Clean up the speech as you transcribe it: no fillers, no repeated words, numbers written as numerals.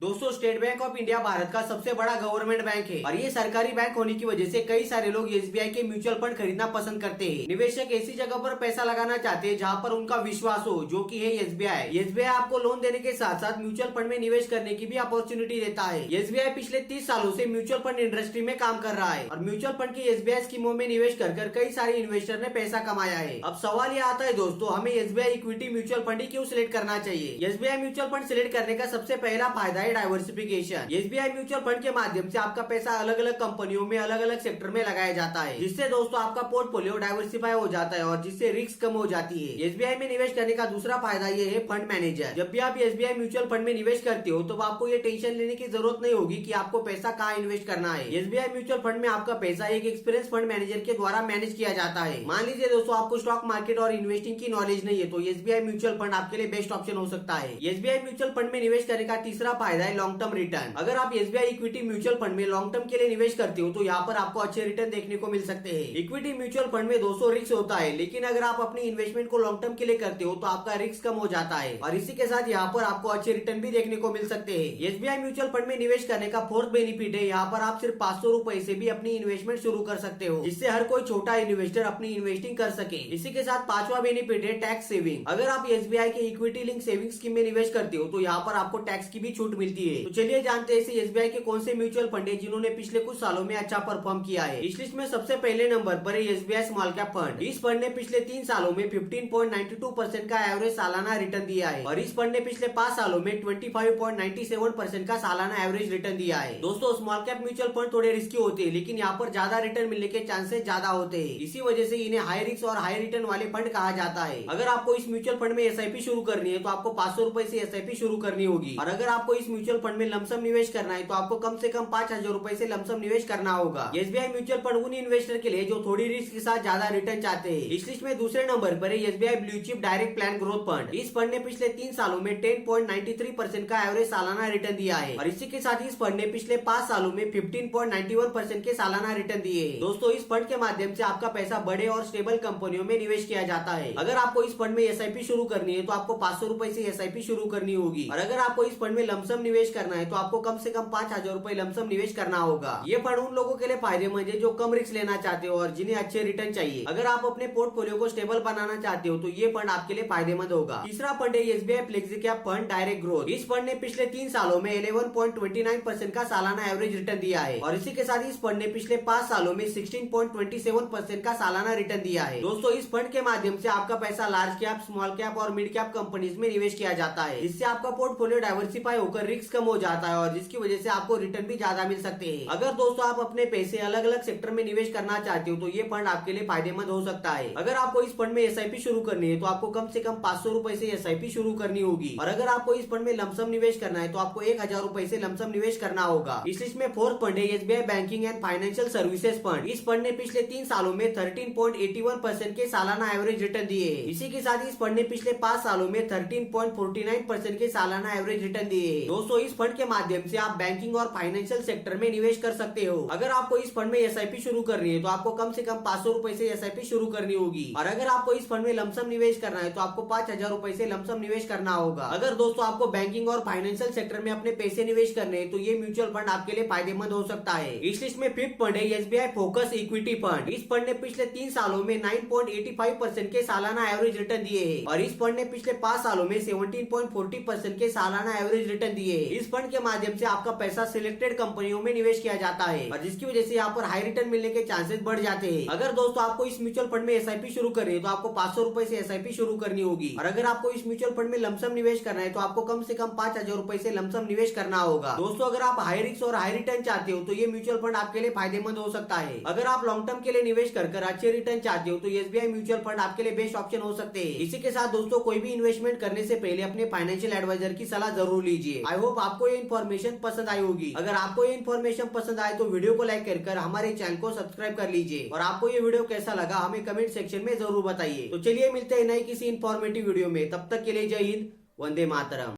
दोस्तों, state bank of India Bharat का सबसे बड़ा गवर्नमेंट बैंक है और ये सरकारी बैंक होने की वजह से कई सारे लोग एसबीआई के म्यूचुअल फंड खरीदना पसंद करते हैं। निवेशक ऐसी जगह पर पैसा लगाना चाहते हैं जहां पर उनका विश्वास हो, जो कि है एसबीआई। एसबीआई आपको लोन देने के साथ साथ म्यूचुअल फंड में निवेश करने की भी अपॉर्चुनिटी देता है। एसबीआई पिछले 30 सालों से म्यूचुअल फंड इंडस्ट्री में काम कर रहा है और म्यूचुअल फंड की एसबीआई स्कीमों में निवेश कर कई सारे इन्वेस्टर ने पैसा कमाया है। अब सवाल ये आता है दोस्तों, हमें एसबीआई इक्विटी म्यूचुअल फंड ही क्यों सिलेक्ट करना चाहिए? एसबीआई म्यूचुअल फंड सिलेक्ट करने का सबसे पहला फायदा है डाइवर्सिफिकेशन। एसबीआई म्यूचुअल फंड के माध्यम से आपका पैसा अलग अलग कंपनियों में अलग अलग सेक्टर में लगाया जाता है, जिससे दोस्तों आपका पोर्टफोलियो डाइवर्सिफाई हो जाता है और जिससे रिस्क कम हो जाती है। एसबीआई में निवेश करने का दूसरा फायदा ये है फंड मैनेजर। जब भी आप एसबीआई म्यूचुअल फंड में निवेश करते हो तो आपको ये टेंशन लेने की जरूरत नहीं होगी कि आपको पैसा कहाँ इन्वेस्ट करना है। एसबीआई म्यूचुअल फंड में आपका पैसा एक एक्सपीरियंस फंड मैनेजर के द्वारा मैनेज किया जाता है। मान लीजिए दोस्तों आपको स्टॉक मार्केट और इन्वेस्टिंग की नॉलेज नहीं है, तो एसबीआई म्यूचुअल फंड आपके लिए बेस्ट ऑप्शन हो सकता है। एसबीआई म्यूचुअल फंड में निवेश करने का तीसरा फायदा है लॉन्ग टर्म रिटर्न। अगर आप एसबीआई इक्विटी म्यूचुअल फंड में लॉन्ग टर्म के लिए निवेश करते हो तो यहाँ पर आपको अच्छे रिटर्न देखने को मिल सकते हैं। इक्विटी म्यूचुअल फंड में 200 रिस्क होता है, लेकिन अगर आप अपनी इन्वेस्टमेंट को लॉन्ग टर्म के लिए करते हो तो आपका रिस्क कम हो जाता है और इसी के साथ यहाँ पर आपको अच्छे रिटर्न भी देखने को मिल सकते हैं। एसबीआई म्यूचुअल फंड में निवेश करने का फोर्थ बेनिफिट है, यहाँ पर आप सिर्फ 500 रुपए से भी अपनी इन्वेस्टमेंट शुरू कर सकते हो, जिससे हर कोई छोटा इन्वेस्टर अपनी इन्वेस्टिंग कर सके। इसी के साथ पांचवा बेनिफिट है टैक्स सेविंग। अगर आप एसबीआई के इक्विटी लिंक सेविंग स्कीम में निवेश करते हो तो यहाँ पर आपको टैक्स की भी छूट मिलती है। तो चलिए जानते हैं एसबीआई के कौन से म्यूचुअल फंड है जिन्होंने पिछले कुछ सालों में अच्छा परफॉर्म किया है। इस लिस्ट में सबसे पहले नंबर पर है एसबीआई स्मॉल कैप फंड। इस फंड ने पिछले 3 सालों में 15.92% का एवरेज सालाना रिटर्न दिया है और इस फंड ने पिछले 5 सालों में 25.97% का सालाना एवरेज रिटर्न दिया है। दोस्तों, स्मॉल कैप म्यूचुअल फंड थोड़े रिस्की होते हैं, लेकिन यहाँ पर ज्यादा रिटर्न मिलने के चांसेस ज्यादा होते हैं। इसी वजह से इन्हें हाई रिस्क और हाई रिटर्न वाले फंड कहा जाता है। अगर आपको इस म्यूचुअल फंड में एसआईपी शुरू करनी है तो आपको 500 रुपए से एसआईपी शुरू करनी होगी और अगर आपको इस म्यूचुअल फंड में लमसम निवेश करना है तो आपको कम से कम 5,000 रुपए से लमसम निवेश करना होगा। एसबीआई म्यूचुअल फंड उन इन्वेस्टर के लिए जो थोड़ी रिस्क के साथ ज्यादा रिटर्न चाहते हैं। इस लिस्ट में दूसरे नंबर पर है SBI blue chip direct plan growth fund. इस फंड ने पिछले 3 सालों में 10.93% का एवरेज सालाना रिटर्न दिया है और इसी के साथ इस फंड ने पिछले 5 सालों में 15.91% के सालाना रिटर्न दिए हैं। दोस्तों, इस फंड के माध्यम से आपका पैसा बड़े और स्टेबल कंपनियों में निवेश किया जाता है। अगर आपको इस फंड में एसआईपी शुरू करनी है तो आपको 500 रुपए से एसआईपी शुरू करनी होगी और अगर आपको इस फंड में लमसम निवेश करना है तो आपको कम से कम 5,000 रुपए लमसम निवेश करना होगा। ये फंड उन लोगों के लिए फायदेमंद है जो कम रिस्क लेना चाहते हो और जिन्हें अच्छे रिटर्न चाहिए। अगर आप अपने पोर्टफोलियो को स्टेबल बनाना चाहते हो तो ये फंड आपके लिए फायदेमंद होगा। तीसरा फंड है SBI flexi cap fund direct growth. इस फंड ने पिछले 3 सालों में 11.29% का सालाना एवरेज रिटर्न दिया है और इसी के साथ इस फंड ने पिछले 5 सालों में 16.27% का सालाना रिटर्न दिया है। दोस्तों, इस फंड के माध्यम से आपका पैसा लार्ज कैप, स्मॉल कैप और मिड कैप कंपनीज में निवेश किया जाता है, जिससे आपका पोर्टफोलियो डाइवर्सिफाई होकर रिस्क कम हो जाता है और जिसकी वजह से आपको रिटर्न भी ज्यादा मिल सकते हैं। अगर दोस्तों आप अपने पैसे अलग अलग सेक्टर में निवेश करना चाहते हो तो ये फंड आपके लिए फायदेमंद हो सकता है। अगर आपको इस फंड में एसआईपी शुरू करनी है तो आपको कम से कम 500 रुपए से एसआईपी शुरू करनी होगी और अगर आपको इस फंड में लमसम निवेश करना है तो आपको 1,000 रुपए से लमसम निवेश करना होगा। इस लिस्ट में फोर्थ फंड है SBI banking and financial services fund. इस फंड ने पिछले 3 सालों में 13.81% के सालाना एवरेज रिटर्न दिए हैं। इसी के साथ इस फंड ने पिछले 5 सालों में 13.49% के सालाना एवरेज रिटर्न दिए हैं। दोस्तों, इस फंड के माध्यम से आप बैंकिंग और फाइनेंशियल सेक्टर में निवेश कर सकते हो। अगर आपको इस फंड में एसआईपी शुरू करनी है तो आपको कम से कम 500 रुपए से एसआईपी शुरू करनी होगी और अगर आपको इस फंड में लमसम निवेश करना है तो आपको 5,000 रुपए से लमसम निवेश करना होगा। अगर दोस्तों आपको बैंकिंग और फाइनेंशियल सेक्टर में अपने पैसे निवेश करने हैं तो ये म्यूचुअल फंड आपके लिए फायदेमंद हो सकता है। इस लिस्ट में फिफ्थ फंड है एसबीआई फोकस इक्विटी फंड। इस फंड ने पिछले 3 सालों में 9.85% के सालाना एवरेज रिटर्न दिए हैं और इस फंड ने पिछले 5 सालों में 17.40% के सालाना एवरेज रिटर्न दिए हैं। इस फंड के माध्यम से आपका पैसा सिलेक्टेड कंपनियों में निवेश किया जाता है और जिसकी वजह से यहाँ पर हाई रिटर्न मिलने के चांसेस बढ़ जाते हैं। अगर दोस्तों आपको इस म्यूचुअल फंड में एसआईपी शुरू करनी है तो आपको 500 रुपए से एसआईपी शुरू करनी होगी और अगर आपको इस म्यूचुअल फंड में लमसम निवेश करना है तो आपको कम से कम 5,000 रुपए से लमसम निवेश करना होगा। दोस्तों, अगर आप हाई रिस्क और हाई रिटर्न चाहते हो तो ये म्यूचुअल फंड आपके लिए फायदेमंद हो सकता है। अगर आप लॉन्ग टर्म के लिए निवेश कर अच्छे रिटर्न चाहते हो तो एसबीआई म्यूचुअल फंड आपके लिए बेस्ट ऑप्शन हो सकते हैं। इसी के साथ दोस्तों, कोई भी इन्वेस्टमेंट करने से पहले अपने फाइनेंशियल एडवाइजर की सलाह जरूर लीजिए। आई होप आपको ये इन्फॉर्मेशन पसंद आई होगी। अगर आपको ये इन्फॉर्मेशन पसंद आए तो वीडियो को लाइक कर हमारे चैनल को सब्सक्राइब कर लीजिए और आपको ये वीडियो कैसा लगा हमें कमेंट सेक्शन में जरूर बताइए। तो चलिए मिलते हैं नई किसी इन्फॉर्मेटिव वीडियो में, तब तक के लिए जय हिंद, वंदे मातरम।